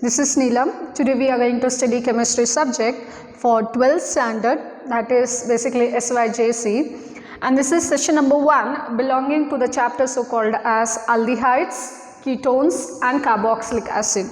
This is Neelam. Today we are going to study chemistry subject for 12th standard, that is basically SYJC, and this is session number 1 belonging to the chapter so called as aldehydes, ketones and carboxylic acid.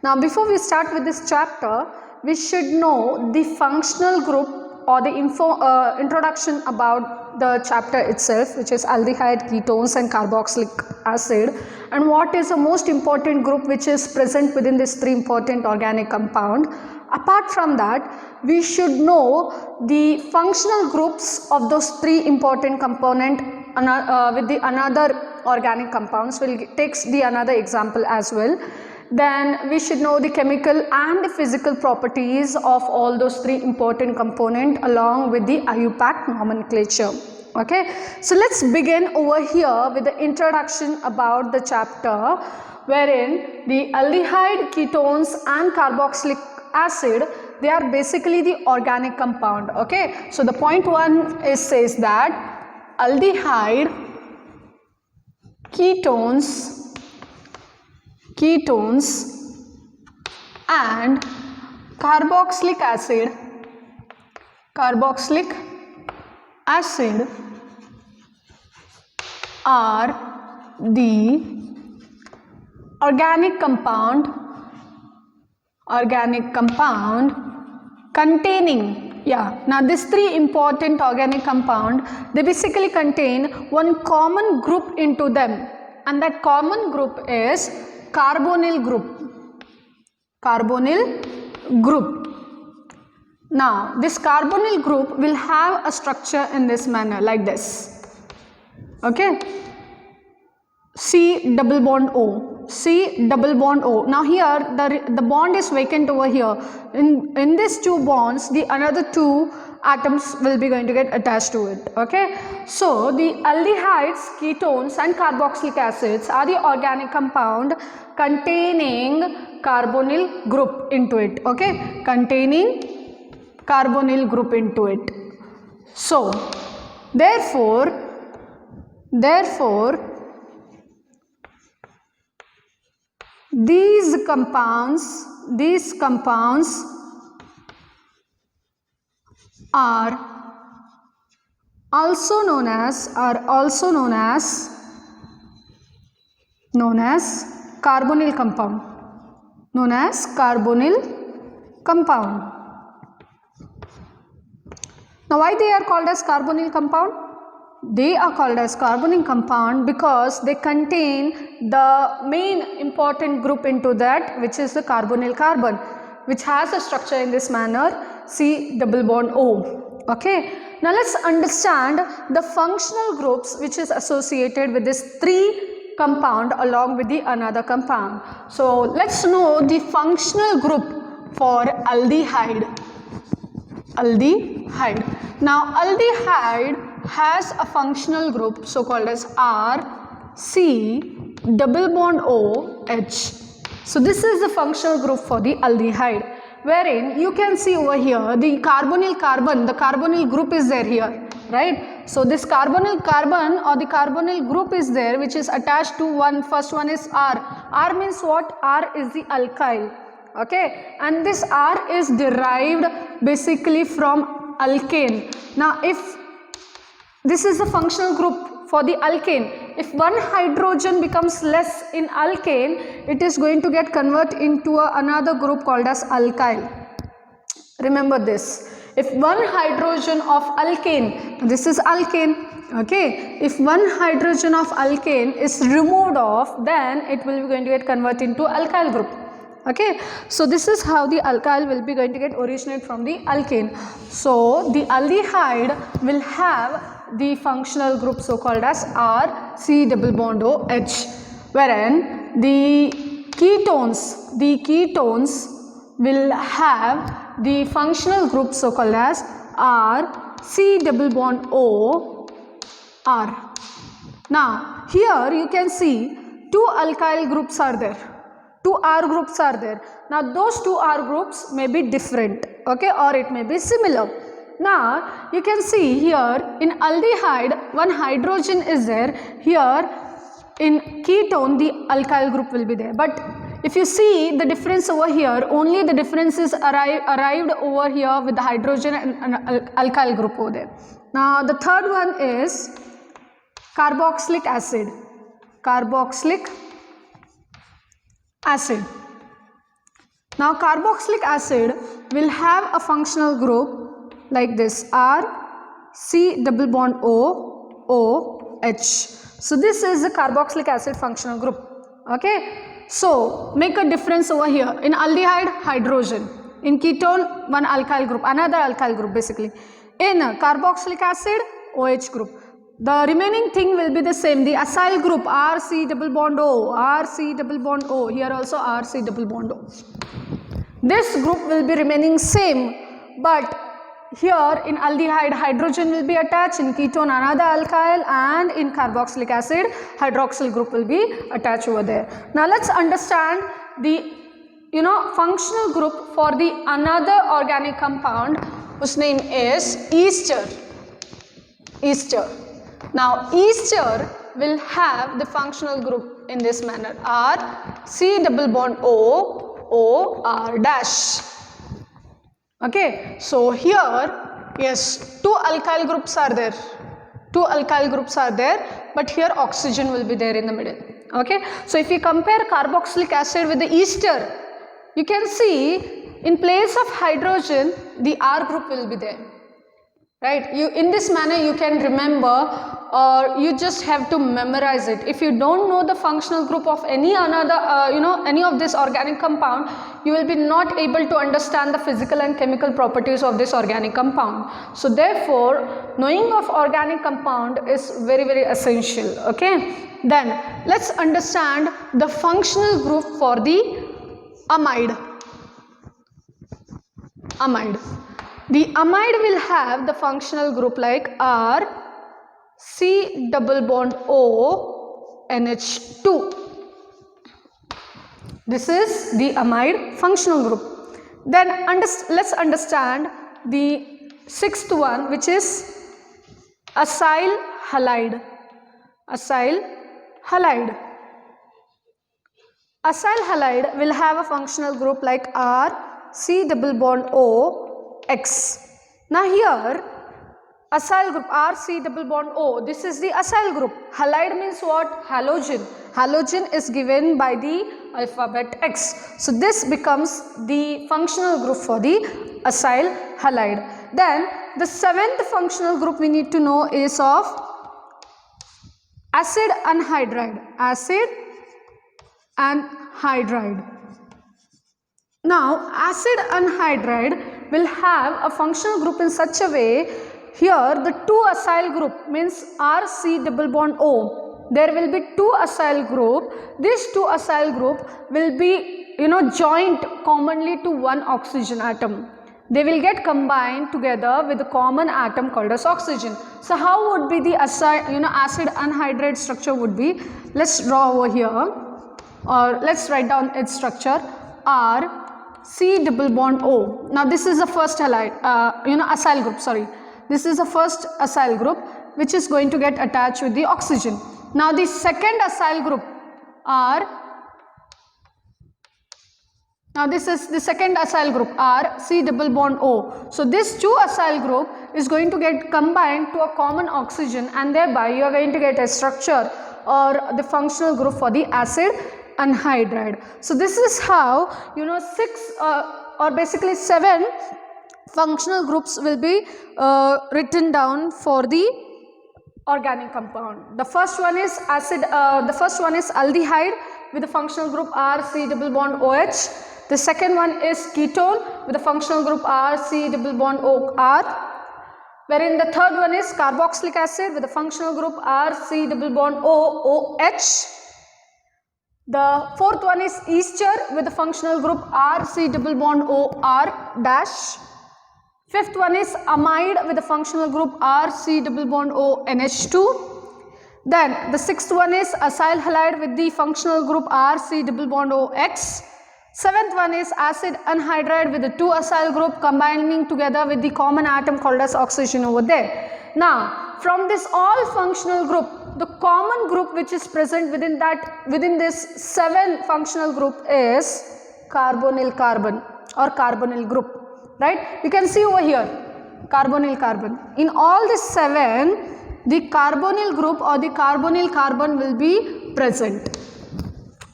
Now before we start with this chapter, we should know the functional group or the introduction about the chapter itself, which is aldehyde, ketones and carboxylic acid, and what is the most important group which is present within this three important organic compound. Apart from that, we should know the functional groups of those three important component with the another organic compounds. We'll take the another example as well. Then we should know the chemical and the physical properties of all those three important components along with the IUPAC nomenclature. Okay, so let's begin over here with the introduction about the chapter, wherein the aldehyde, ketones and carboxylic acid, they are basically the organic compound. Okay, so the point 1 says that aldehyde, ketones and carboxylic acid are the organic compound containing, now these three important organic compound, they basically contain one common group into them, and that common group is carbonyl group. Now this carbonyl group will have a structure in this manner like this. Okay, C double bond O. Now here the bond is vacant over here. In these two bonds, the another two atoms will be going to get attached to it. Okay, so the aldehydes, ketones and carboxylic acids are the organic compound containing carbonyl group into it. Okay, containing carbonyl group into it. So therefore these compounds are also known as carbonyl compound. Now why they are called as carbonyl compound? They are called as carbonyl compound because they contain the main important group into that, which is the carbonyl carbon, which has a structure in this manner, C double bond O. Okay, now let's understand the functional groups which is associated with this three compound along with the another compound. So let's know the functional group for aldehyde. Now aldehyde has a functional group so called as R C double bond O H. So this is the functional group for the aldehyde, wherein you can see over here the carbonyl carbon, the carbonyl group is there here, right? So this carbonyl carbon or the carbonyl group is there, which is attached to first one is R. R means what? R is the alkyl. Okay, and this R is derived basically from alkane. Now if this is the functional group for the alkane, if one hydrogen becomes less in alkane, it is going to get converted into another group called as alkyl. Remember this. If one hydrogen of alkane, this is alkane, okay, if one hydrogen of alkane is removed off, then it will be going to get converted into alkyl group. Okay, so this is how the alkyl will be going to get originate from the alkane. So the aldehyde will have the functional group so called as R C double bond O H, wherein the ketones will have the functional group so called as R C double bond O R. Now here you can see two alkyl groups are there. Two R groups are there. Now those two R groups may be different, okay, or it may be similar. Now you can see here in aldehyde one hydrogen is there, here in ketone the alkyl group will be there, but if you see the difference over here, only the difference is arrived over here with the hydrogen and alkyl group over there. Now the third one is carboxylic acid. Carboxylic acid. Now carboxylic acid will have a functional group like this, R C double bond O O H. So this is the carboxylic acid functional group. Okay, so make a difference over here. In aldehyde, hydrogen. In ketone, one alkyl group, another alkyl group basically. In carboxylic acid, OH group. The remaining thing will be the same. The acyl group, RC double bond O, RC double bond O. Here also RC double bond O. This group will be remaining same, but here in aldehyde hydrogen will be attached, in ketone another alkyl, and in carboxylic acid hydroxyl group will be attached over there. Now let's understand the functional group for the another organic compound whose name is ester. Ester. Now ester will have the functional group in this manner, R C double bond O O R dash. Okay, so here, yes, two alkyl groups are there. Two alkyl groups are there, but here oxygen will be there in the middle. Okay, so if you compare carboxylic acid with the ester, you can see in place of hydrogen, the R group will be there. Right? In this manner you can remember, or you just have to memorize it. If you don't know the functional group of any another, any of this organic compound, you will be not able to understand the physical and chemical properties of this organic compound. So therefore, knowing of organic compound is very, very essential. Okay. Then let's understand the functional group for the amide. Amide. The amide will have the functional group like R C double bond O NH2. This is the amide functional group. Then let's understand the sixth one, which is acyl halide. Acyl halide. Acyl halide will have a functional group like R C double bond O X. Now here acyl group RC double bond O, this is the acyl group. Halide means what? Halogen. Halogen is given by the alphabet X. So this becomes the functional group for the acyl halide. Then the seventh functional group we need to know is of acid anhydride. Acid anhydride. Now acid anhydride will have a functional group in such a way, here the two acyl group means RC double bond O. There will be two acyl group. These two acyl group will be joined commonly to one oxygen atom. They will get combined together with a common atom called as oxygen. So how would be the acid anhydride structure would be? Let's draw over here, or let's write down its structure. R C double bond O. Now this is the first halide, acyl group, sorry. This is the first acyl group which is going to get attached with the oxygen. Now the second acyl group R, now this is the second acyl group R C double bond O. So this two acyl group is going to get combined to a common oxygen, and thereby you are going to get a structure or the functional group for the acid anhydride. So this is how six or basically seven functional groups will be written down for the organic compound. The first one is aldehyde with the functional group R C double bond OH. The second one is ketone with the functional group R C double bond OR. Wherein the third one is carboxylic acid with the functional group R C double bond OOH. The fourth one is ester with the functional group RC double bond OR dash. Fifth one is amide with the functional group RC double bond O NH2. Then the sixth one is acyl halide with the functional group RC double bond OX. Seventh one is acid anhydride with the two acyl group combining together with the common atom called as oxygen over there. Now from this all functional group, the common group which is present within this 7 functional group is carbonyl carbon or carbonyl group, right? You can see over here carbonyl carbon. In all these 7, the carbonyl group or the carbonyl carbon will be present,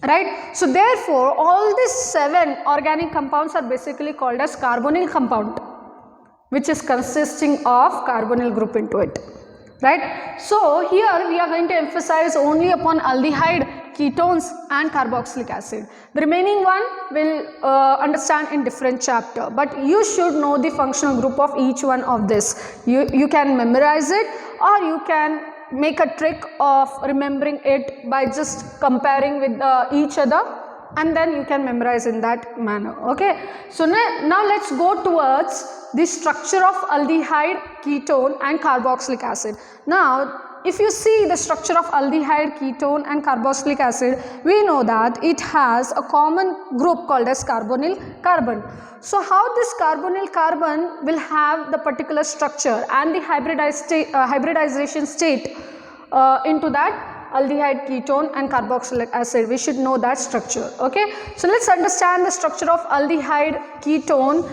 right? So therefore all these 7 organic compounds are basically called as carbonyl compound, which is consisting of carbonyl group into it, right? So here we are going to emphasize only upon aldehyde, ketones and carboxylic acid. The remaining one will understand in different chapter, but you should know the functional group of each one of this. You can memorize it, or you can make a trick of remembering it by just comparing with each other, and then you can memorize in that manner, okay? So now let's go towards the structure of aldehyde, ketone and carboxylic acid. Now if you see the structure of aldehyde, ketone and carboxylic acid, we know that it has a common group called as carbonyl carbon. So how this carbonyl carbon will have the particular structure and the hybridization state into that aldehyde, ketone and carboxylic acid, we should know that structure, okay? So let's understand the structure of aldehyde, ketone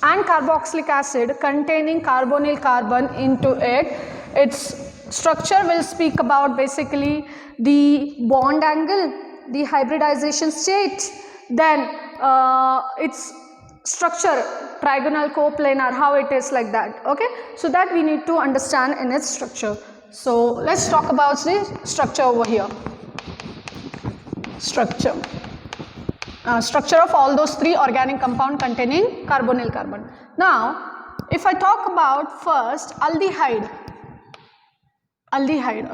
and carboxylic acid containing carbonyl carbon into it. Its structure will speak about basically the bond angle, the hybridization state, then its structure, trigonal, coplanar, how it is like that, okay? So that we need to understand in its structure. So let's talk about the structure over here. Structure of all those 3 organic compound containing carbonyl carbon. Now if I talk about first aldehyde,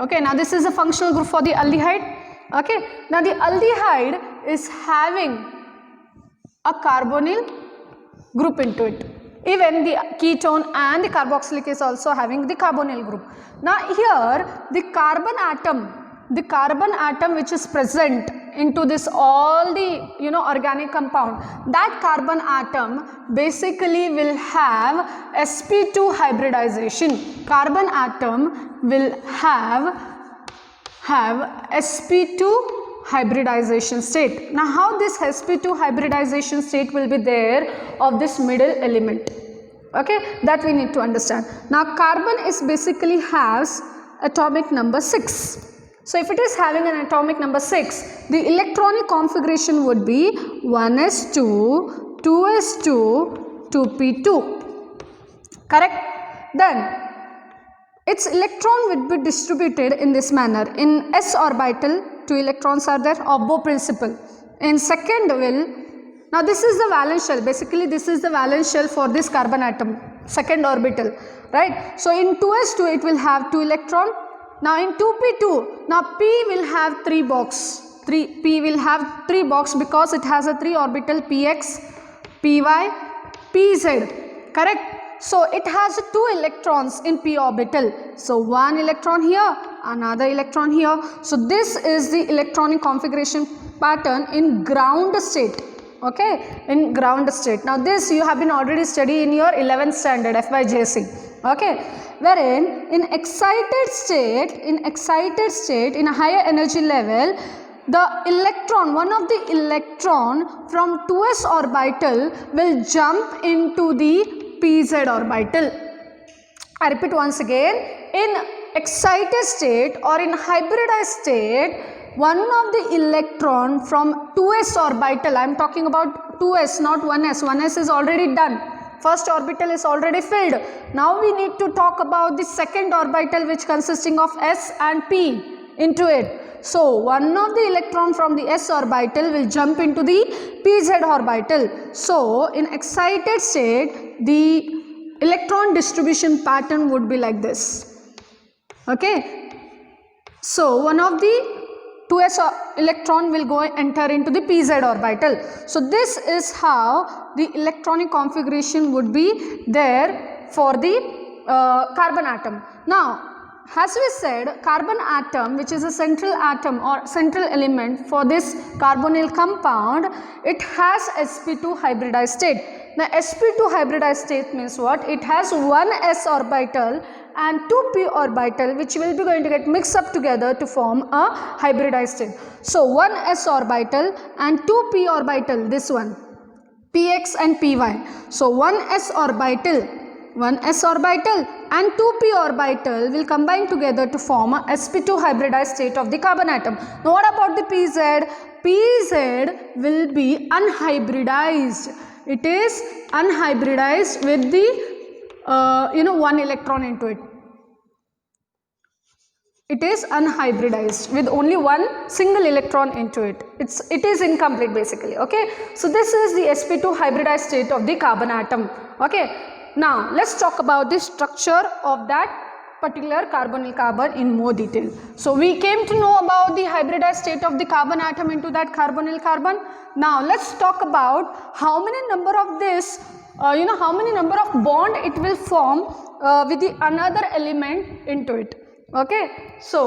okay, now this is a functional group for the aldehyde, okay? Now the aldehyde is having a carbonyl group into it. Even the ketone and the carboxylic is also having the carbonyl group. Now here the carbon atom which is present into this all the organic compound, that carbon atom basically will have sp2 hybridization. Carbon atom will have sp2 hybridization state. Now how this sp2 hybridization state will be there of this middle element, okay, that we need to understand. Now carbon is basically has atomic number 6. So if it is having an atomic number 6, the electronic configuration would be 1s2, 2s2, 2p2, correct? Then its electron would be distributed in this manner. In s orbital 2 electrons are there, Obbo principle. In second will, now this is the valence shell, basically this is the valence shell for this carbon atom, second orbital, right? So in 2s2 it will have 2 electron. Now in 2p2, now p will have 3 box, p will have 3 box because it has a 3 orbital px, py, pz, correct? So it has 2 electrons in p orbital. So 1 electron here, another electron here. So this is the electronic configuration pattern in ground state, okay, in ground state. Now this you have been already studying in your 11th standard FYJC, okay, wherein in excited state, in a higher energy level, the electron, one of the electron from 2s orbital will jump into the pz orbital. I repeat once again, in excited state or in hybridized state, one of the electron from 2s orbital, I am talking about 2s, not 1s, 1s is already done, first orbital is already filled. Now we need to talk about the second orbital which consisting of s and p into it. So one of the electron from the s orbital will jump into the pz orbital. So in excited state, the electron distribution pattern would be like this, okay? So one of the 2s electron will go enter into the pz orbital. So this is how the electronic configuration would be there for the carbon atom. Now as we said, carbon atom, which is a central atom or central element for this carbonyl compound, it has sp2 hybridized state. Now sp2 hybridized state means what? It has one s orbital and 2p orbital, which will be going to get mixed up together to form a hybridized state. So 1s orbital and 2p orbital, this one, px and py. So 1s orbital and 2p orbital will combine together to form a sp2 hybridized state of the carbon atom. Now what about the pz? Pz will be unhybridized. It is unhybridized with the one electron into it. It is unhybridized with only one single electron into it. It is incomplete basically. Okay, so this is the sp2 hybridized state of the carbon atom. Okay, now let's talk about the structure of that particular carbonyl carbon in more detail. So we came to know about the hybridized state of the carbon atom into that carbonyl carbon. Now let's talk about how many number of this how many number of bond it will form with the another element into it. Okay, so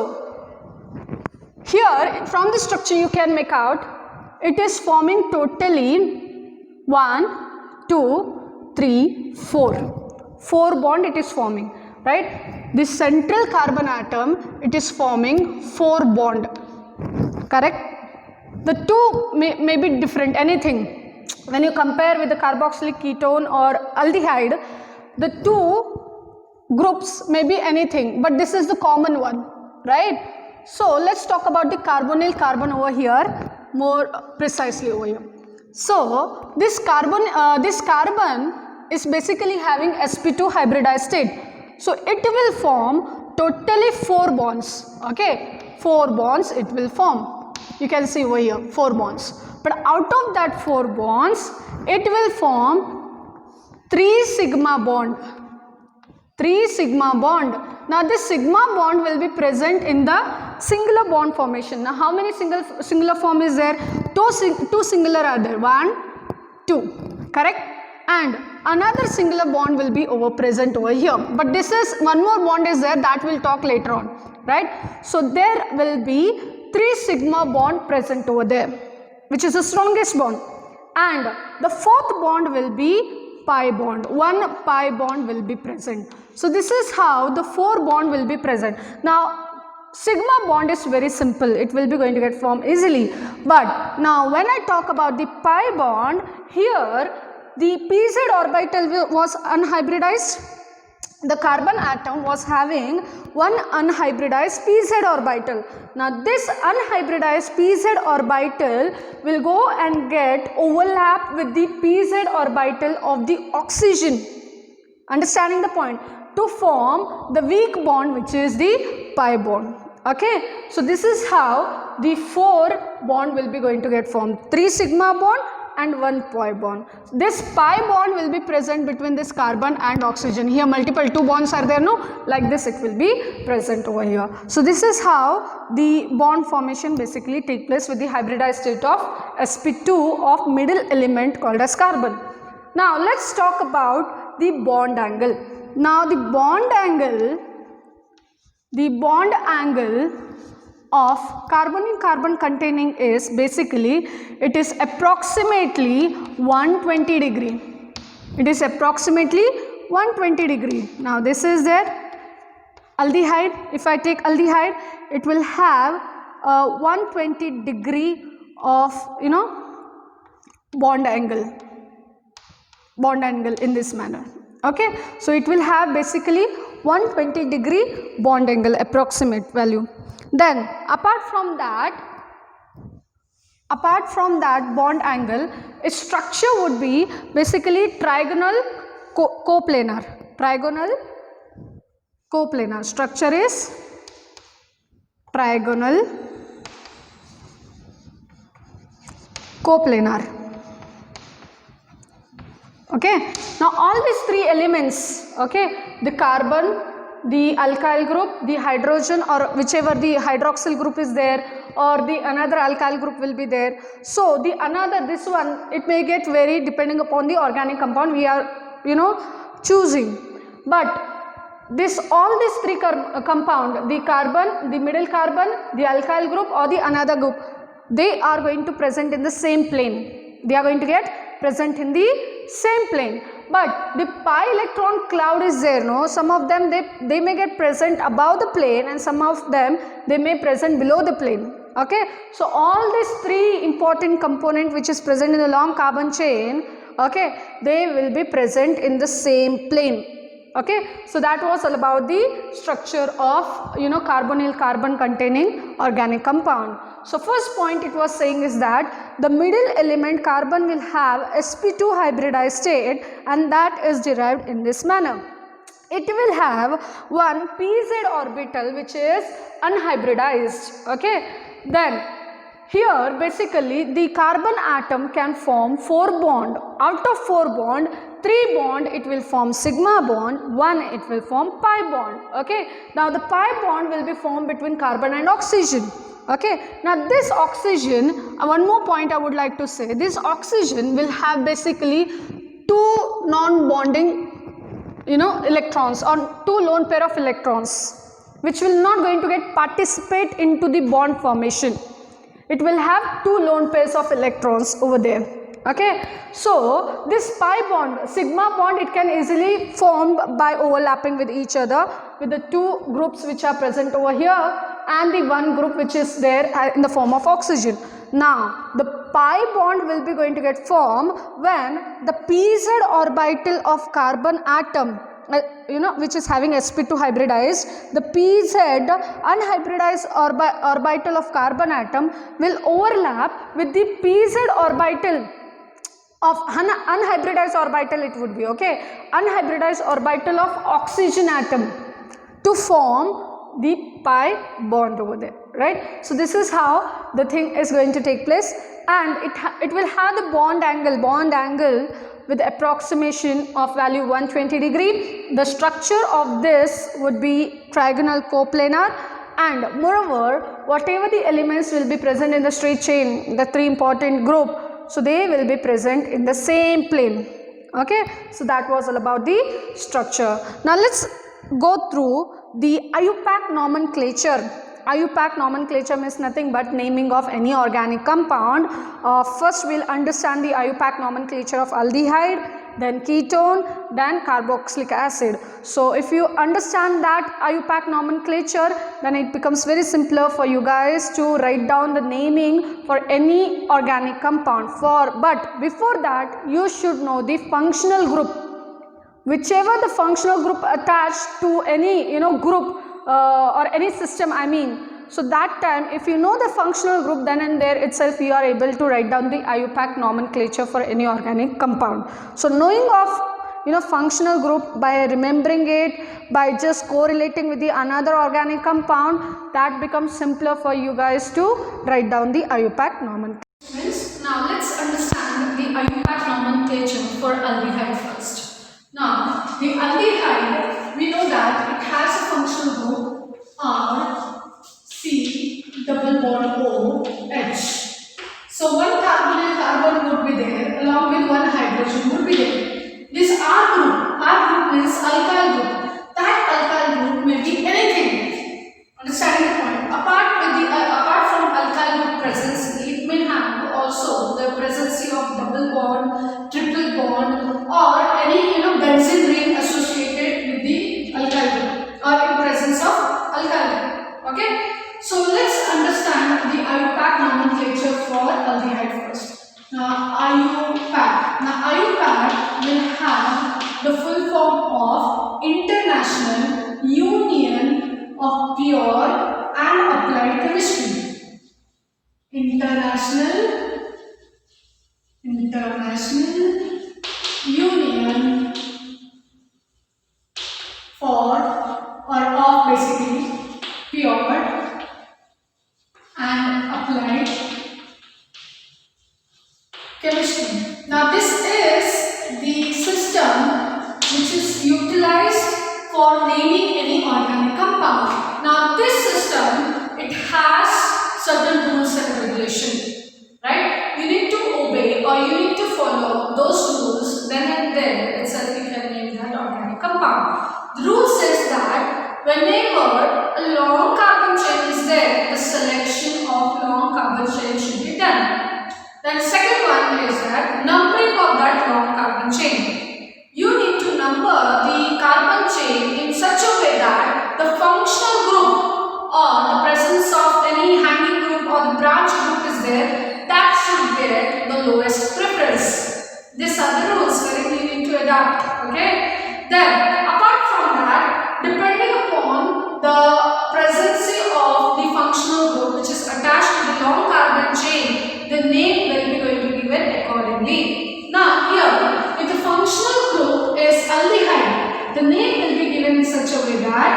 here from the structure you can make out it is forming totally 1, 2, 3, 4. 4 bond it is forming, right? The central carbon atom, it is forming 4 bond, correct? The two may be different, anything. When you compare with the carboxylic ketone or aldehyde, the two groups may be anything, but this is the common one, right? So let's talk about the carbonyl carbon over here more precisely over here. So this carbon is basically having sp2 hybridized state. So it will form totally 4 bonds. Okay, 4 bonds it will form. You can see over here 4 bonds. But out of that 4 bonds, it will form 3 sigma bond. 3 sigma bond. Now this sigma bond will be present in the singular bond formation. Now how many singular form is there? Two singular are there. 1, 2. Correct? And another singular bond will be present over here. But this is one more bond is there, that we'll talk later on. Right? So there will be 3 sigma bond present over there, which is the strongest bond. And the 4th bond will be pi bond. 1 pi bond will be present. So this is how the 4 bond will be present. Now sigma bond is very simple. It will be going to get formed easily. But now when I talk about the pi bond, here the pz orbital was unhybridized. The carbon atom was having one unhybridized pz orbital. Now this unhybridized pz orbital will go and get overlap with the pz orbital of the oxygen. Understanding the point? To form the weak bond, which is the pi bond. Okay, so this is how the 4 bond will be going to get formed. 3 sigma bond and 1 pi bond. This pi bond will be present between this carbon and oxygen. Here multiple 2 bonds are there, no? Like this it will be present over here. So this is how the bond formation basically take place with the hybridized state of sp2 of middle element called as carbon. Now let's talk about the bond angle. Now the bond angle of carbonyl carbon containing is basically, it is approximately 120 degree. It is approximately 120 degree. Now this is their aldehyde. If I take aldehyde, it will have 120 degree of bond angle in this manner. Okay, so it will have basically 120 degree bond angle, approximate value. Then apart from that bond angle, its structure would be basically trigonal coplanar. Trigonal coplanar. Structure is trigonal coplanar. Okay, now all these 3 elements, okay, the carbon, the alkyl group, the hydrogen, or whichever the hydroxyl group is there, or the another alkyl group will be there. So this one, it may get vary depending upon the organic compound we are choosing. But all these 3 compound, the carbon, the middle carbon, the alkyl group or the another group, they are going to present in the same plane. They are going to get present in the same plane. but the pi electron cloud is there, no? Some of them they may get present above the plane and some of them they may present below the plane. Okay, so all these three important component which is present in the long carbon chain, okay, they will be present in the same plane. Okay, so that was all about the structure of carbonyl carbon containing organic compound. So first point it was saying is that the middle element carbon will have sp2 hybridized state, and that is derived in this manner. It will have one pz orbital which is unhybridized. Okay, then here basically the carbon atom can form 4 bond. Out of 4 bond, 3 bond it will form sigma bond, 1 it will form pi bond. Okay, now the pi bond will be formed between carbon and oxygen. Okay, now this oxygen, one more point I would like to say, this oxygen will have basically 2 non-bonding electrons, or 2 lone pair of electrons, which will not going to get participate into the bond formation. It will have 2 lone pairs of electrons over there. Okay, so this pi bond, sigma bond, it can easily form by overlapping with each other with the 2 groups which are present over here and the 1 group which is there in the form of oxygen. Now the pi bond will be going to get formed when the pz orbital of carbon atom which is having sp2 hybridized, the pz unhybridized orbital of carbon atom will overlap with the pz orbital of unhybridized orbital, it would be, okay, unhybridized orbital of oxygen atom to form the pi bond over there, right? So this is how the thing is going to take place, and it will have the bond angle with approximation of value 120 degree. The structure of this would be trigonal coplanar, and moreover whatever the elements will be present in the straight chain, the 3 important group, so they will be present in the same plane. Okay, so that was all about the structure. Now let's go through the IUPAC nomenclature. IUPAC nomenclature means nothing but naming of any organic compound. First we'll understand the IUPAC nomenclature of aldehyde, then ketone, then carboxylic acid. So if you understand that IUPAC nomenclature, then it becomes very simpler for you guys to write down the naming for any organic compound. But before that you should know the functional group. Whichever the functional group attached to any group or any system, I mean, so that time if you know the functional group, then and there itself you are able to write down the IUPAC nomenclature for any organic compound. So knowing of functional group, by remembering it, by just correlating with the another organic compound, that becomes simpler for you guys to write down the IUPAC nomenclature. Now let's understand the IUPAC nomenclature for aldehyde first. Now the aldehyde, we know that it has a functional group R, C, double bond O, H. So one carbon would be there along with one hydrogen would be there. This R group means alkyl group. That alkyl group may be anything. Understanding the point? Apart from alkyl group presence, it may have also the presence of double bond, triple bond, or any benzene ring associated with the alkyl group or in presence of alkyl group. Okay, so let's understand the IUPAC nomenclature for aldehyde first. Now IUPAC will have the full form of International Union of Pure and Applied Chemistry. International Union for or of basically pure and applied chemistry. Now this is the system which is utilized for naming any organic compound. Now this system, it has certain rules and regulations, right? You need to obey or you need to follow those rules, then and there itself you can name that organic compound. The rule says that whenever a long carbon chain is there, the selection of long carbon chain should be done. Then second one is that numbering of that long carbon chain. You number the carbon chain in such a way that the functional group or the presence of any hanging group or the branch group is there, that should get the lowest preference. These are the rules where we need to adapt. Okay. Then apart from that, depending upon the presence of the functional group which is attached to the long carbon chain, the name will be going to be given accordingly. Now here, if the functional group is aldehyde, the name will be given in such a way that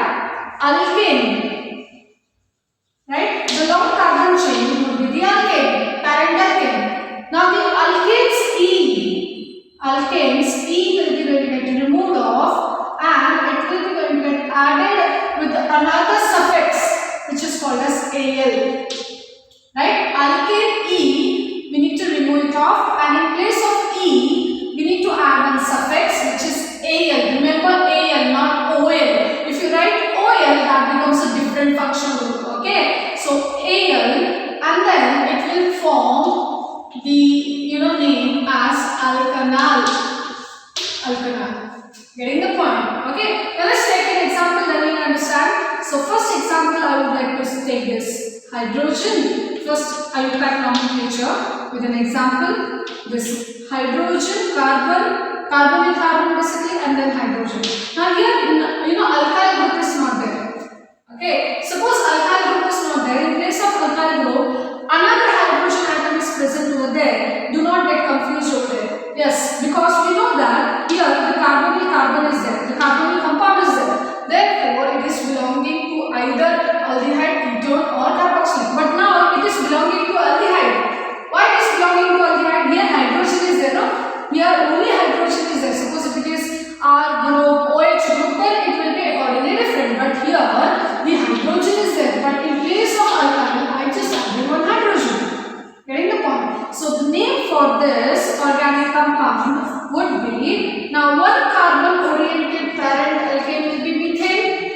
alkane, right? The long carbon chain would be the alkane, parent alkane. Now the alkanes E will be going to get removed off and it will be going to get added with another suffix which is called as Al. Right? Alkane E, we need to remove it off, and in place of E, we need to add one suffix which is Al. Remember Al, not OL. If you write OL, that becomes a different functional group. Okay? So Al, and then it will form the name as alkanal. Getting the point? Okay? Now let's take an example, then we understand. So first example, I would like to take this hydrogen. First, I will pack nomenclature with an example. This hydrogen, carbon with carbon basically, and then hydrogen. Now here, alkyl group is not there. Okay, suppose alkyl group is not there. In place of alkyl group, another hydrogen atom is present over there. Do not get confused over there. Yes, because we know that here the carbonyl carbon is there. The carbonyl compound is there. Therefore, it is belonging to either aldehyde, ketone or carboxylic. But now it is belonging to aldehyde. Why it is belonging to aldehyde? Here hydrogen is there, no? Here only hydrogen is there. Suppose if it is R group, OH group, then it will be accordingly different. But here the hydrogen is there. But in place of alkyl, I just added one hydrogen. Getting the point? So the name for this organic compound would be, now one carbon oriented parent alkane will be methane.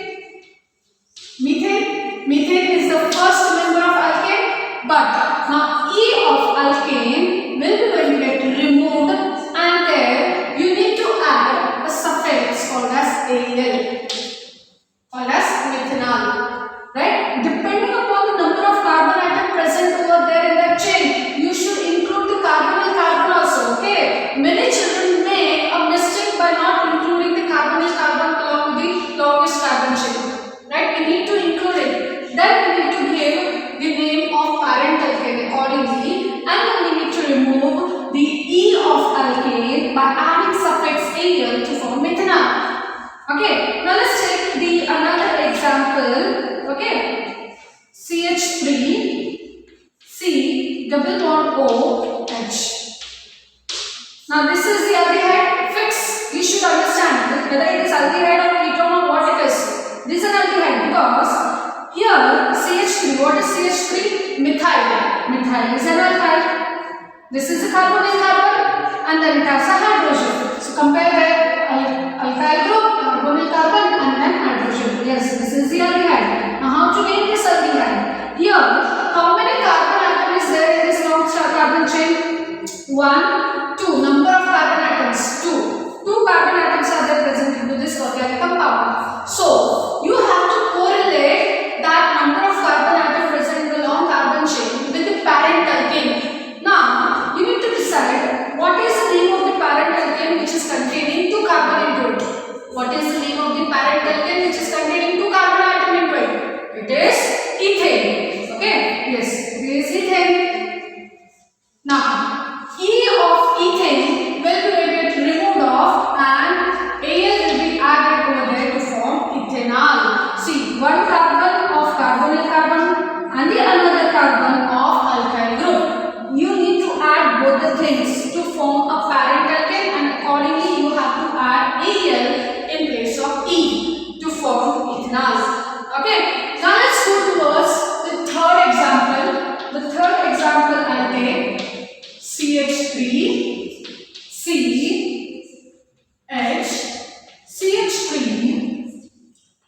Methane is the first member of alkane, but now E of alkane will be going to get removed, and there you need to add a suffix called as Al, called as methanol. Right? Depending upon the number of carbon atom present over there in that chain, you should include the carbonyl carbon also. Okay? Many children make a mistake by not including the carbonyl carbon along with the longest carbon chain. Right? We need to include it. Then we need to give the name of parent alkane accordingly, and then we need to remove the E of alkane by adding suffix Al to form methanol. Okay? Now let's take the another example. Okay? CH3 C double bond OH. Now this is the aldehyde fix. We should understand whether it is aldehyde or ketone or what it is. This is an aldehyde because here CH3, what is CH3? Methyl. Methyl is an alkyl. This is a carbonyl carbon, and then it has a hydrogen. So compare the alkyl group, carbonyl carbon, and then hydrogen. Yes, this is the aldehyde. Now how to name this aldehyde? Here, how many carbon atom is there in this long carbon chain? 1, 2. Number of carbon atoms? 2. 2 carbon atoms are there present into this organic compound. So you have to correlate that number of carbon atom present in the long carbon chain with the parent alkane. Now you need to decide what is the name of the parent alkane which is containing 2 carbon into it. What is the name of the parent alkane which is containing 2 carbon atom into it? It is ethane. Okay? Yes, it is ethane. Now E of ethane will be removed off, and Al will be added over there to form ethanol. See, one carbon of carbonyl carbon and the another carbon of alkyl group. You need to add both the things to form a parent alkane, and accordingly you have to add Al in place of E to form ethanol. Okay, now let's go towards the third example. The third example I'll take CH3 C H CH3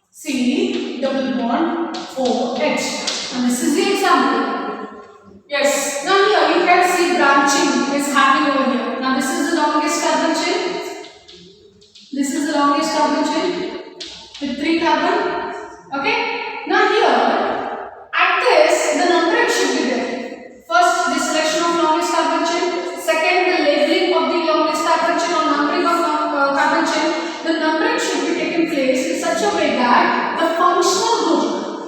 C double bond OH, and this is the example. Yes, now here you can see branching is happening over here. Now this is the longest carbon chain. This is the longest carbon chain with 3 carbon. Okay. Now here, at this, the numbering should be there. First, the selection of longest carbon chain. Second, the labeling of the longest carbon chain or numbering of carbon chain. The numbering should be taken place in such a way that the functional group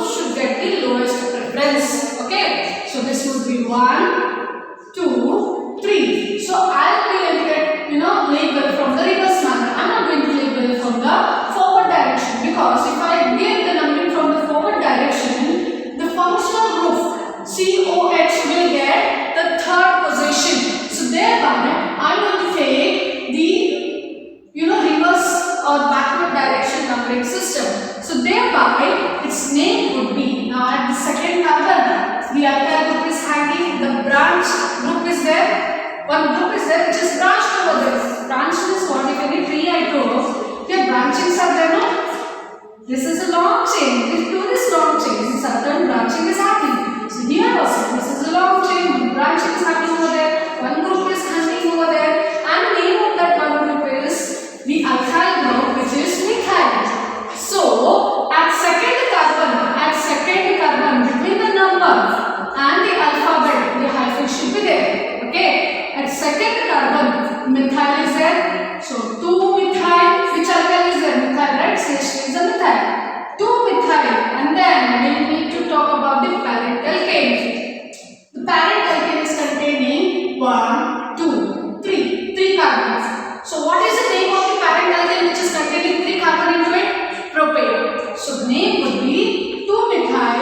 should get the lowest preference. Okay. So this would be 1, 2, 3. So I'll be able to get label from the reverse manner. I'm not going to label from the forward direction, because if I give the numbering from the forward direction, the functional group COH will get the third position. So thereby I'm going to take the reverse or backward direction numbering system. So thereby its name would be, now at the second carbon, the alkyl group is hanging, the branch group is there, one group is there which is branched over there. Branch is what? If any tree I grow, your branchings are there, no? This is a long chain. If two is long chain, certain branching is happening. So here also, this is a long chain, one branching is happening over there, one group is hanging over there, and the name of that one group is the alkyl group, which is methyl. So at second carbon between the number and the alphabet, the hyphen should be there. Okay. At second carbon, methyl is there. So 2-methyl, which alkyl is there? Methyl, right? CH3 is a methyl. 2-methyl, and then we need to talk about the parent alkane. The parent alkane is containing 1, 2, 3 carbons. So what is the name of the parent alkane which is containing 3 carbon into it? Propane. So the name would be 2-methyl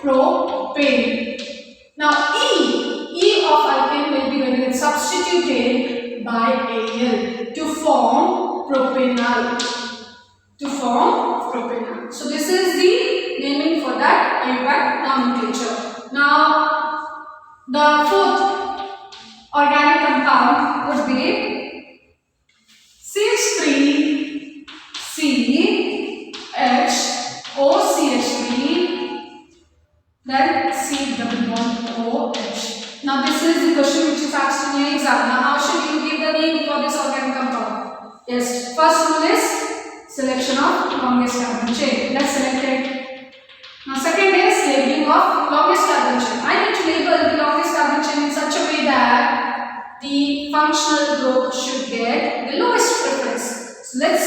propane. Now E of alkane will be going to get substituted by Al to form propanol. So this is the naming for that IUPAC nomenclature. Now the fourth organic compound would be CH3 CHOCH3, then C double bond OH. Now this is the question which is asked in your exam. Now how should you give the name for this organic compound? Yes, first rule is selection of longest carbon chain. Let's select it. Now second is labeling of longest carbon chain. I need to label the longest carbon chain in such a way that the functional group should get the lowest preference. So let's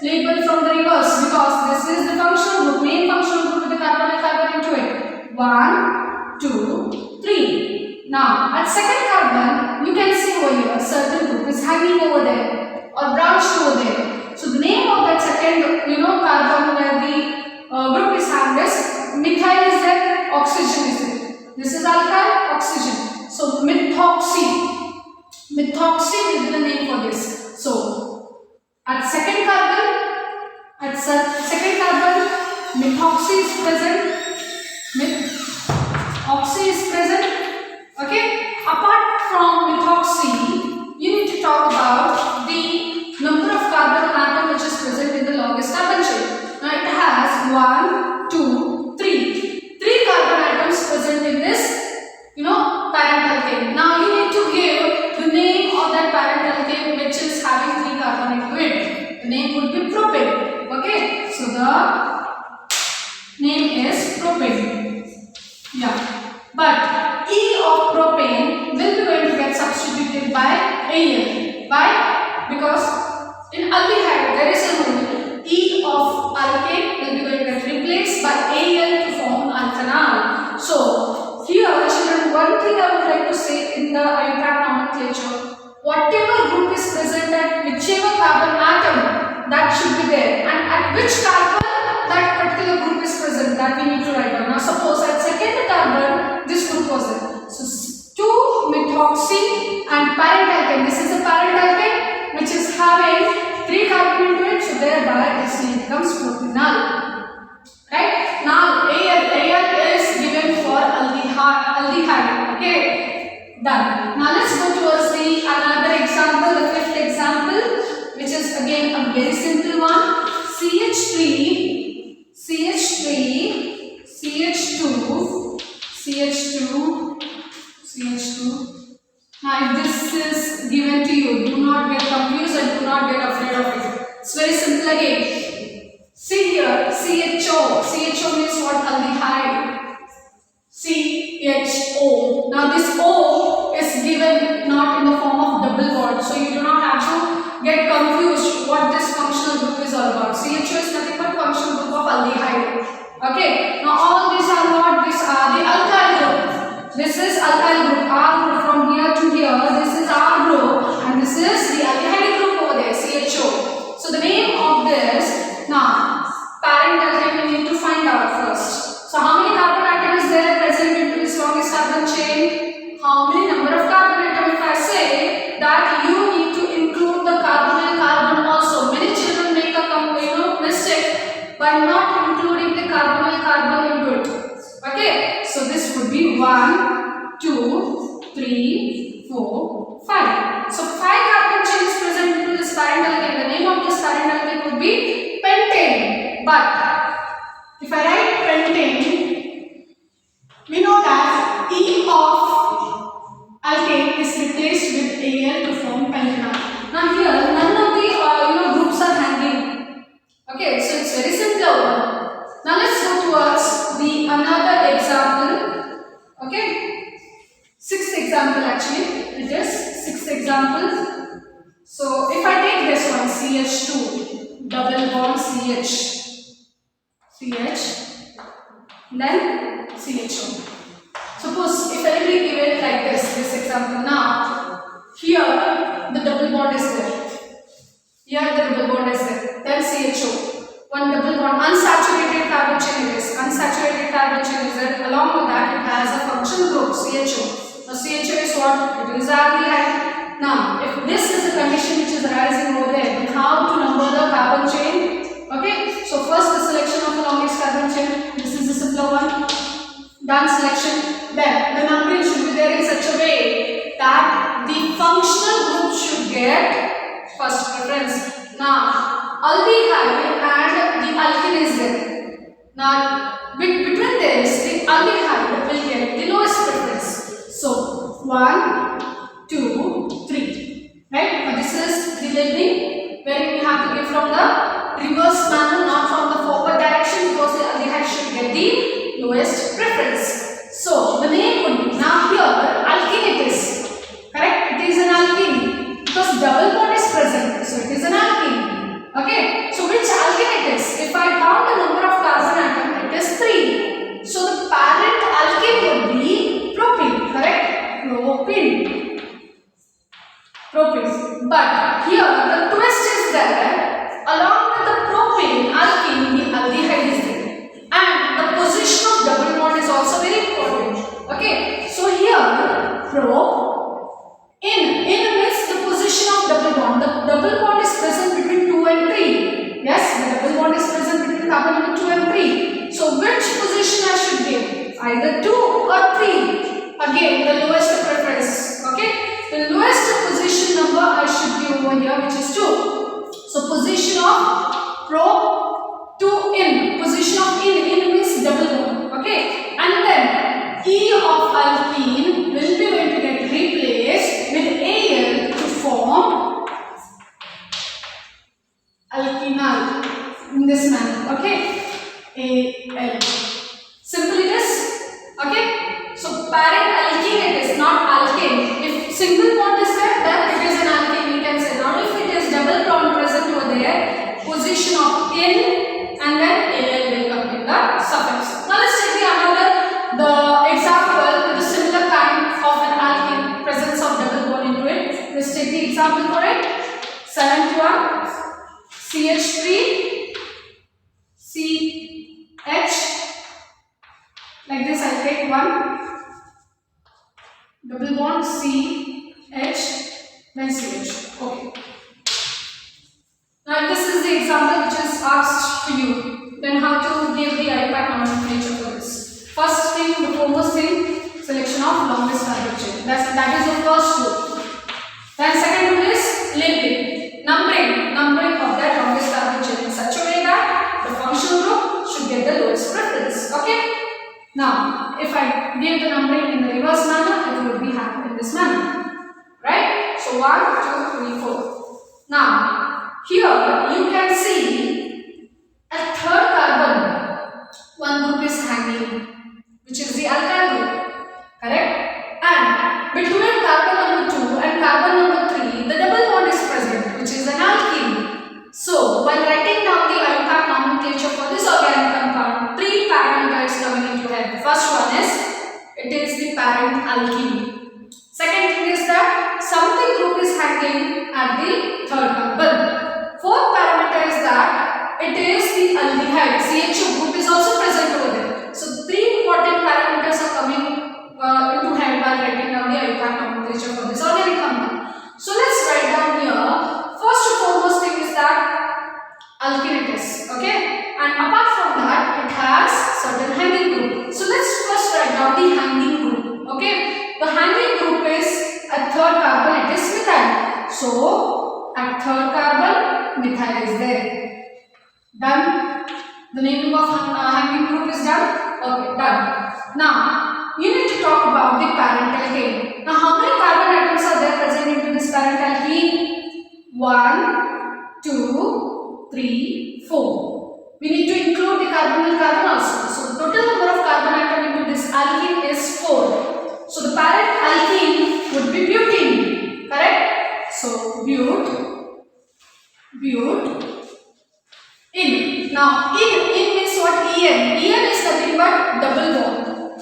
label from the reverse, because this is the functional group, main functional group with the carbon and carbon into it. 1, 2, 3. Now at second carbon, you can see over here a certain group is hanging over there or branched over there. So the name of that second carbon where the group is hanged is methyl is there, oxygen is there. This is alkyl, oxygen. So methoxy will be the name for this. So at second carbon, methoxy is present. Methoxy is present. Okay. Apart from methoxy, you need to talk about the number of carbon atom which is present in the longest carbon chain. Now it has 1, 2, 3. 3 carbon atoms present in this parent alkane. Now you need to give the name of that parent alkane which is having 3 carbon into it. The name would be propane. Okay. So the name is propane. Yeah. But E of propane will be going to get substituted by Al. Why? Because in aldehyde there is a rule. E of alkane will be going to get replaced by Al to form alkanal. So here children, one thing I would like to say in the IUPAC nomenclature, whatever group is present at whichever carbon atom, that should be there, and at which carbon that particular group is present, that we need to write down. Now suppose at second carbon this group was there. So 2-methoxy and parent alkane. This is a parent alkane which is having 3 carbon into it, so thereby its name becomes propanol. Right? Now Al is given for aldehyde. Okay, done. Now let's go towards the another example, the fifth example, which is again a very simple one. CH3, CH2. Now if this is given to you, do not get confused and do not get afraid of it. It's very simple again. See here, CHO. CHO means what? Aldehyde. CHO. Now this O is given not in the form of double bond, so you do not have to get confused what this functional group is all about. CHO is nothing but functional group of aldehyde. Okay. Now all these are what? These are the alkyl group. This is alkyl group. R group from here to here. This is R group, and this is the aldehyde group over there. CHO. So the name of this now parent alkyne we need to find out first. So how many carbon atom is there present into this longest carbon chain? How many number of carbon atom? If I say that you need to include the carbonyl carbon also. Many children make a mistake by not including the carbonyl carbon into it. Okay, so this would be 1, 2, 3, 4, 5. So 5 carbon chains present into this parent alkyne. The name of this parent alkyne would be pentane. But if I write pentane, we know that E of alkane is replaced with Al to form pentanol. Now here none of the groups are hanging. Okay, so it's very simple. Now let's go towards the another example. Okay, sixth example actually. It is sixth example. So if I take this one, CH2, double bond CH, then CHO. Suppose if I really give it like this example. Now here the double bond is there. Here the double bond is there. Then CHO. One double bond, unsaturated carbon chain it is. Unsaturated carbon chain is there. Along with that, it has a functional group CHO. Now CHO is what? It is aldehyde. Now, if this is the condition which is arising over there, then how to number the carbon chain? Okay. So first the selection of the longest carbon chain. This is the simpler one. Done selection. Then the numbering should be there in such a way that the functional group should get first preference. Now, aldehyde and the alkene is there. Now, between this, the aldehyde will get the lowest preference. So, 1, 2, 3. Right? Now, this is the labeling where we have to give from the reverse manner, not from the forward direction, because the aldehyde should get the lowest preference. So, the name would be, now here, alkene it is. Correct? It is an alkene because double bond is present. So, it is an alkene. Okay, so which alkene it is? If I count the number of carbon atom, it is 3. So the parent alkene would be propene, correct? Propene. But here the twist is there. Along with the propane alkene, the aldehyde is there, and the position of double bond is also very important. Okay, so here in means the position of double bond. The double bond is present between 2 and 3. Yes, the double bond is present between carbon number 2 and 3. So which position I should give? Either 2 or 3. Again, the lowest preference. Okay, the lowest position number I should give over here, which is 2. So position of to in. Position of in means double bond. Okay, and then E of alkene will be going to get replaced with Al to form alkenal in this manner. Okay, Al. Simple it is. Okay, so parent alkene it is, not alkane. If single bond is there, then it is an alkane. We can say. Now if it is double bond present over there, position of in and then Al will come in the suffix. Now let's take the example with a similar kind of an alkene, presence of double bond into it. Let's take the example for it. 71 CH3 CH. Like this, I'll take one double bond CH, then CH. Okay. Now, this is the example which is asked to you. Then, how to give the impact nomenclature for this? First thing, the foremost thing, selection of longest carbon chain. That is the first rule. Then, second rule is labeling, numbering of that longest carbon chain in such a way that the functional group should get the lowest preference. Okay. Now, if I give the numbering in the reverse manner, it would be happening in this manner. Right? So 1, 2, 3, 4. Now, here you can writing down the iocap nomenclature for this organic compound, three parameters coming into head. The first one is, it is the parent alkene. Second thing is that something group is hanging at the third carbon. Fourth parameter is that it is the aldehyde. CHO group is also present over there. So three important parameters are coming into head while writing down the iocap nomenclature for this organic compound. So let's write down here. First and foremost thing is that alkene it is, okay, and apart from that it has certain hanging group. So let's first write down the hanging group, okay. The hanging group is at third carbon, it is methyl. So at third carbon methyl is there. Done. The naming of hanging group is done. Okay, done. Now you need to talk about the parent alkane. Now how many carbon atoms are there present into this parent alkene? 1, 2, 3, 4. We need to include the carbonyl carbon also. So the total number of carbon atom into this alkene is 4. So the parent alkene would be butene, correct? So in. Now in means what? En. En is nothing but double bond.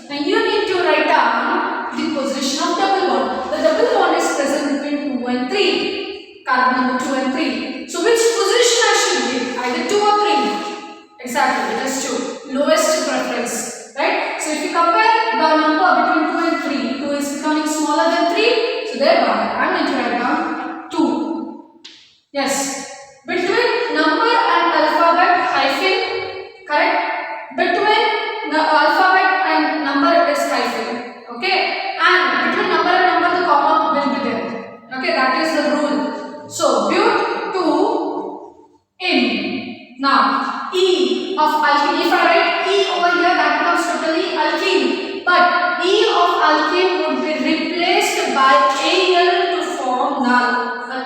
Now you need to write down the position of double bond. The double bond is present between 2 and 3. Carbon number 2 and 3. So which position I should give? Either 2 or 3. Exactly, it is 2. Lowest preference, right? So if you compare the number between 2 and 3, 2 is becoming smaller than 3. So thereby I am going to write down 2. Yes. Between number and alphabet hyphen, correct? Between the alphabet and number is hyphen, okay? And between number and number the comma will be there. Okay, that is the rule. So but 2 in. Now E of alkene, if I write E over here, that becomes totally alkene. But E of alkene would be replaced by Al to form null,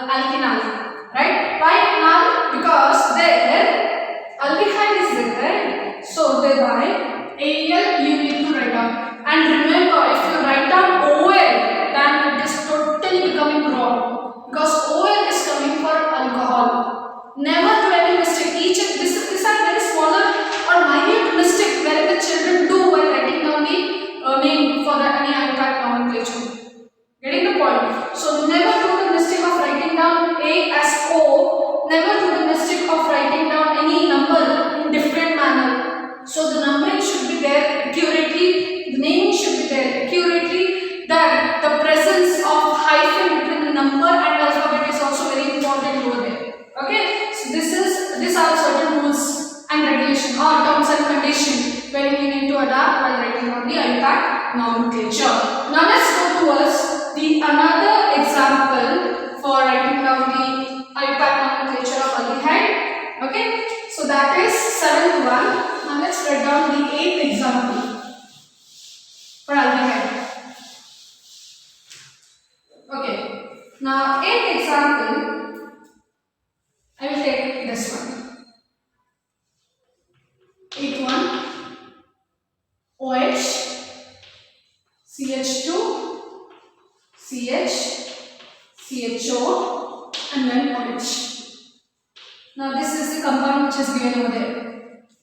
alkenyl. Right? Why null? Because there aldehyde is there, right? So thereby Al you need to write down. And remember, if you write down OL, then it is totally becoming wrong. Because OL is coming for alcohol. Never do any mistake. These are very smaller or minute mistake where the children do while writing down the name for the any iocap nomenclature. Getting the point? So never do the mistake of writing down A as O. Never do the mistake of writing down any number in different manner. So the numbering should be there accurately. The naming should be there accurately. Then the presence of hyphen between the number and alphabet is also very important over there. Okay, so these are certain rules and regulation or terms and conditions where you need to adapt while writing on the iocap nomenclature. Now let's go towards the another example for writing down the iocap nomenclature of aldehyde. Okay, so that is 7th one. Now let's write down the 8th example for aldehyde. Okay, now 8th example, I will take this one. 8th one, OH, CH2, CH, CHO, and then OH. Now this is the compound which is given over there.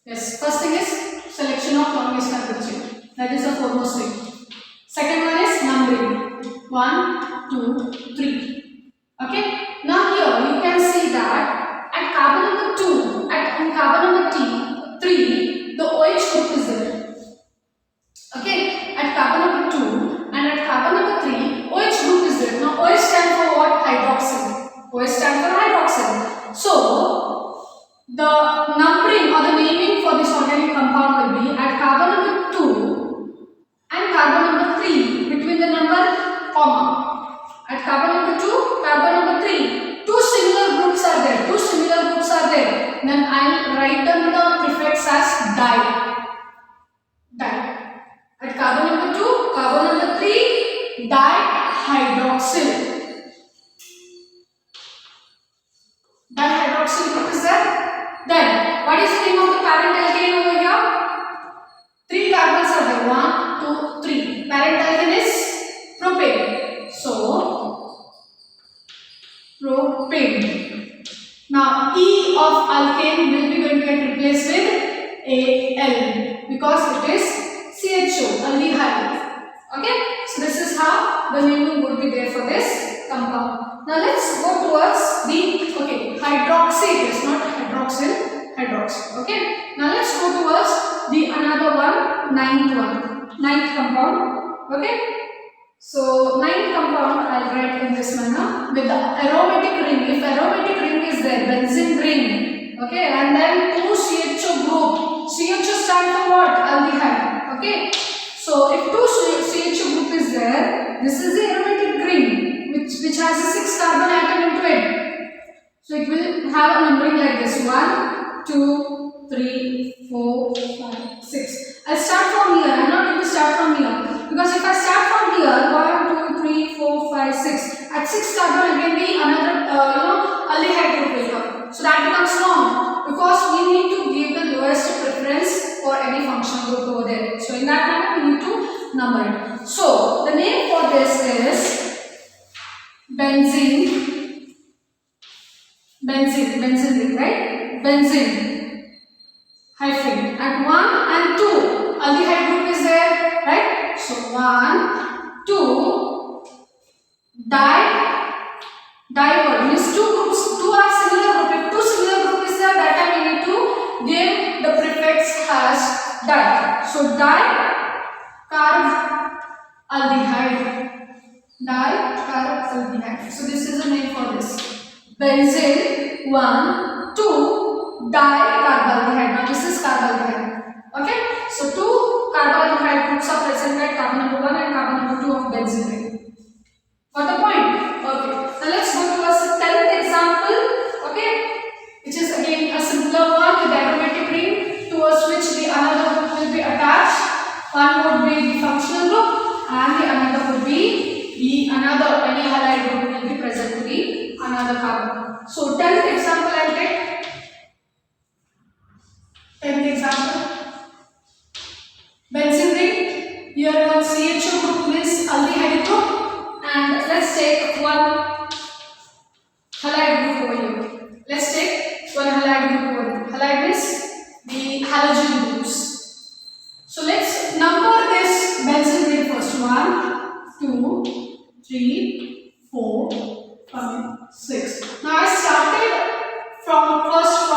Yes, first thing is selection of longest conjugate. That is the foremost thing. Second one is numbering. 1, 2, 3. Okay. Now here you can see that at carbon number 2, at carbon number 3, the OH group is there. Okay. At carbon number 2 and at carbon number 3, OH group is there. Now OH stands for what? Hydroxyl. OH stands for hydroxyl. So the numbering or the naming for this organic compound will be at carbon number 2 and carbon number 3 between the number comma. At carbon number 2, carbon number 3. Two similar groups are there. Then I will write down the prefix as di. At carbon number 2, carbon number 3, dihydroxyl. Dihydroxyl group is there. Then, what is the name of the parent alkane over here? 3 carbons are there. 1, 2, 3. Parent alkane is propane. So, propane. Now E of alkane will be going to get replaced with Al because it is CHO, aldehyde. Okay, so this is how the name would be there for this compound. Now let's go towards the hydroxy. It is not hydroxyl, hydroxy. Okay, now let's go towards the another one, ninth compound. Okay, so ninth compound I'll write in this manner with the aromatic ring. If aromatic ring is there, benzene ring. Okay, and then 2 CHO group. CHO stand for what? Aldehyde. Okay. So if 2 CHO group is there, this is the aromatic ring which has a 6 carbon atom into it. So it will have a numbering like this: 1, 2, 3, 4, 5, 6. I'll start from here. I'm not going to start from here because if I start from here, 1, 2, 3, 4, 5, 6. At 6 carbon again the another aldehyde group will come. So that becomes wrong because we need to give the lowest preference for any functional group over there. So in that manner we need to number it. So the name for this is benzene ring, right? Benzene hyphen. At 1 and 2 aldehyde group is there, right? So 1, 2 diol means 2 groups. 2 are similar group. If 2 similar group is there, that time we need to give the prefix as di. So dicarb aldehyde. So this is the name for this. Benzene 1, 2 dicarbonaldehyde. Now this is carbaldehyde. Okay. So 2 carbaldehyde groups are present at carbon number 1 and carbon number 2 of benzene ring. Got the point? Okay. Now let's go to a 10th example. Okay. Which is again a simpler one with aromatic ring towards which the another group will be attached. One would be the functional group and the another would be the another any halide group will be present to the another carbon. So 10th example I'll take. 10th example. Benzene ring. Here one CHO group means aldehyde group, and let's take one halide group over here. Let's take one halide group over here. Halide means the halogen groups. So let's number this benzene ring first. 1, 2, 3, 4, 5, 6. Now I started from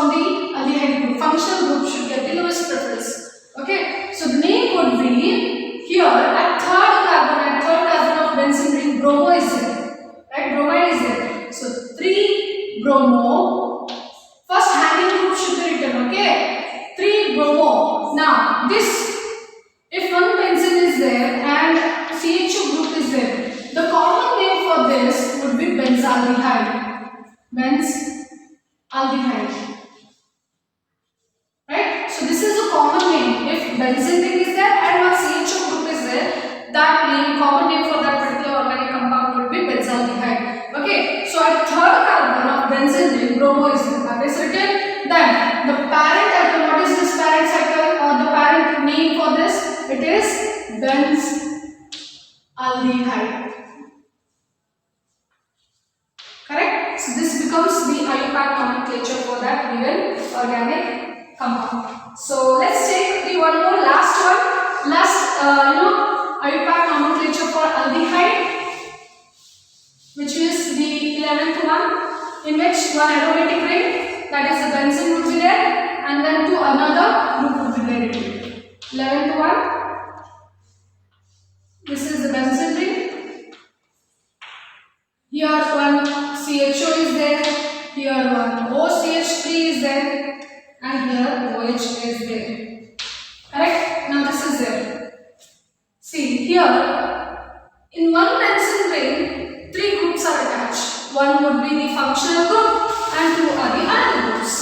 the aldehyde group. Functional group should get the lowest preference. Okay. So the name would be here at third carbon of benzene ring, bromo is there. Right? Bromide is there. So 3 bromo. First hanging group should be written. Okay. 3 bromo. Now this, if one benzene is there and CHO group is there, the common name for this would be benzaldehyde. Benzaldehyde. Right? So this is a common name. If benzene ring is there and one CHO group is there, that name, common name for that particular organic compound would be benzaldehyde. Okay. So at third carbon of benzene ring, bromo is there. That is written. Then the parent cycle. What is this parent cycle or the parent name for this? It is benzaldehyde. Correct? So this becomes the IUPAC nomenclature for that given organic compound. So let's take the one more last one. Last IUPAC nomenclature for aldehyde, which is the 11th one, in which one aromatic ring, that is the benzene would be there, and then 2 another group would be there. 11th one. This is the benzene ring. Here one CHO is there, here one OCH3 is there, and here OH is there. Correct? Now this is there. See here, in one benzene ring, 3 groups are attached. One would be the functional group and 2 are the other groups.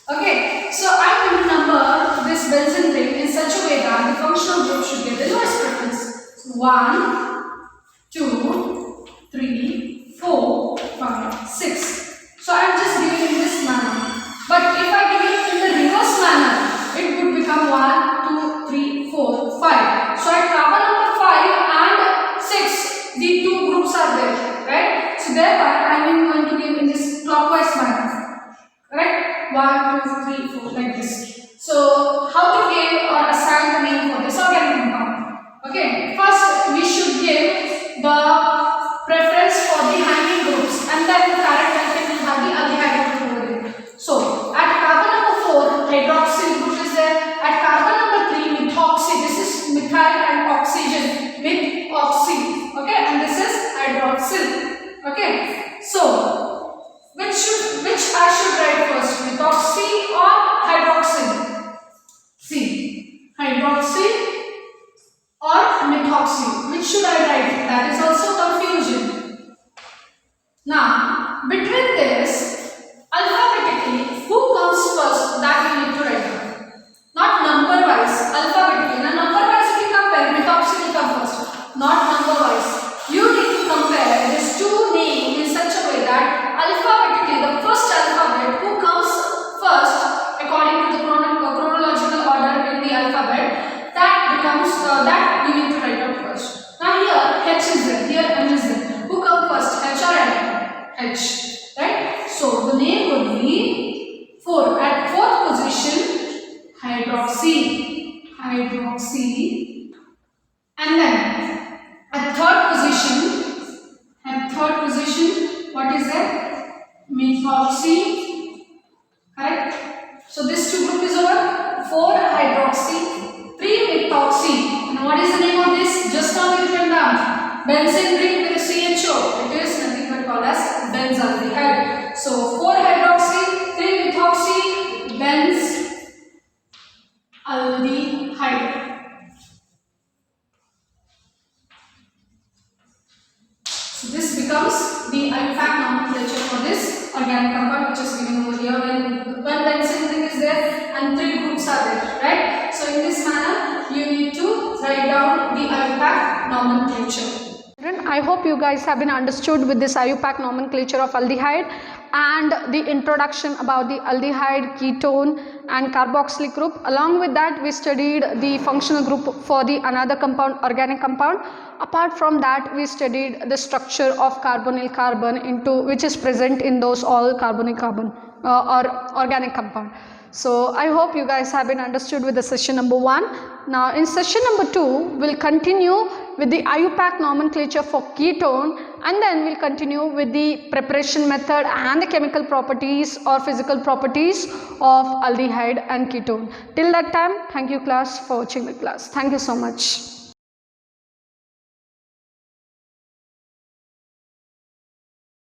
Okay, so I am going to number this benzene ring in such a way that the functional group should get the lowest preference. So 1, 2, 3, 4, 5, 6. So I am just giving it in this manner. But if I give it in the reverse manner, it would become 1, 2, 3, 4, 5. So at carbon number 5 and 6, the 2 groups are there, right? So thereby I am going to give in this clockwise manner. hydroxyl group is there. At carbon number 3, methoxy. This is methyl and oxygen. Methoxy. Okay, and this is hydroxyl. Okay, so which I should write first, methoxy or hydroxyl? See, hydroxyl or methoxy. Which should I write? That is also confusion. Now, between this, alphabetically, who comes first? That we need to write down. Not number wise, alphabetically. Now, number wise, if you compare, methoxy will come first. Not number wise. You need to compare these two names in such a way that alphabetically, the first alphabet who comes first according to the chronological order in the alphabet, that becomes that we need to write down first. Now here H is there, here M is there. Who comes first, H or M? H, right? So the name would be 4. At 4th position, hydroxy, and then at 3rd position, what is that? Methoxy, correct? So this 2 group is over. 4 hydroxy, 3 methoxy. And what is the name of this? Just now we written down. Benzene ring with a CHO. It is nothing but called as benzaldehyde. So 4 hydroxy, 3 methoxy, benzaldehyde. So this becomes the IUPAC nomenclature for this organic compound which is given over here when one benzene ring is there and 3 groups are there, right? So in this manner you need to write down the IUPAC nomenclature. I hope you guys have been understood with this IUPAC nomenclature of aldehyde and the introduction about the aldehyde, ketone and carboxylic group. Along with that, we studied the functional group for the another compound, organic compound. Apart from that, we studied the structure of carbonyl carbon into which is present in those all carbonyl carbon or organic compound. So I hope you guys have been understood with the session number 1. Now in session number 2, we'll continue with the IUPAC nomenclature for ketone, and then we'll continue with the preparation method and the chemical properties or physical properties of aldehyde and ketone. Till that time, thank you class for watching the class. Thank you so much.